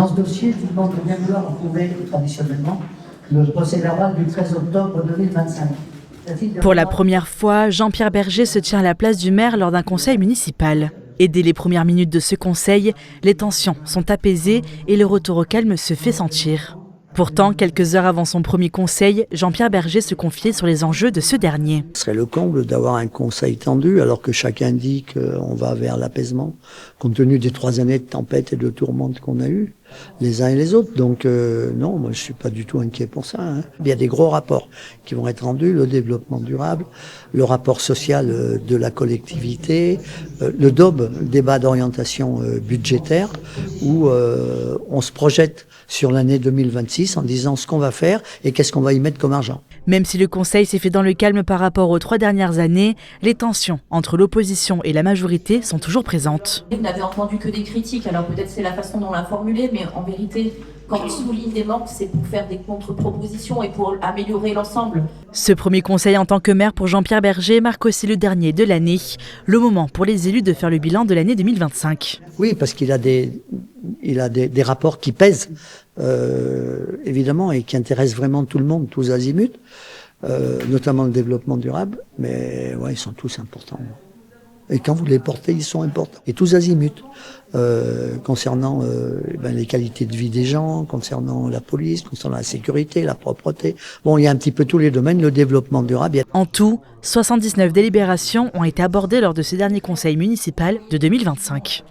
Dans ce dossier, tout le monde peut bien vouloir retrouver traditionnellement le procès-verbal du 13 octobre 2025. Pour la première fois, Jean-Pierre Berger se tient à la place du maire lors d'un conseil municipal. Et dès les premières minutes de ce conseil, les tensions sont apaisées et le retour au calme se fait sentir. Pourtant, quelques heures avant son premier conseil, Jean-Pierre Berger se confiait sur les enjeux de ce dernier. Ce serait le comble d'avoir un conseil tendu alors que chacun dit qu'on va vers l'apaisement, compte tenu des 3 années de tempête et de tourmente qu'on a eues, les uns et les autres. Donc non, moi je suis pas du tout inquiet pour ça. Il y a des gros rapports qui vont être rendus, le développement durable, le rapport social de la collectivité, le DOB, le débat d'orientation budgétaire, où on se projette sur l'année 2026 en disant ce qu'on va faire et qu'est-ce qu'on va y mettre comme argent. Même si le Conseil s'est fait dans le calme par rapport aux 3 dernières années, les tensions entre l'opposition et la majorité sont toujours présentes. Vous n'avez entendu que des critiques, alors peut-être c'est la façon dont on l'a formulé, mais en vérité, quand on souligne des manques, c'est pour faire des contre-propositions et pour améliorer l'ensemble. Ce premier conseil en tant que maire pour Jean-Pierre Berger marque aussi le dernier de l'année, le moment pour les élus de faire le bilan de l'année 2025. Oui, parce qu'il a des rapports qui pèsent, évidemment, et qui intéressent vraiment tout le monde, tous azimuts, notamment le développement durable, mais ouais, ils sont tous importants. Et quand vous les portez, ils sont importants. Et tous azimuts, concernant les qualités de vie des gens, concernant la police, concernant la sécurité, la propreté. Bon, il y a un petit peu tous les domaines, le développement durable. En tout, 79 délibérations ont été abordées lors de ce dernier conseil municipal de 2025.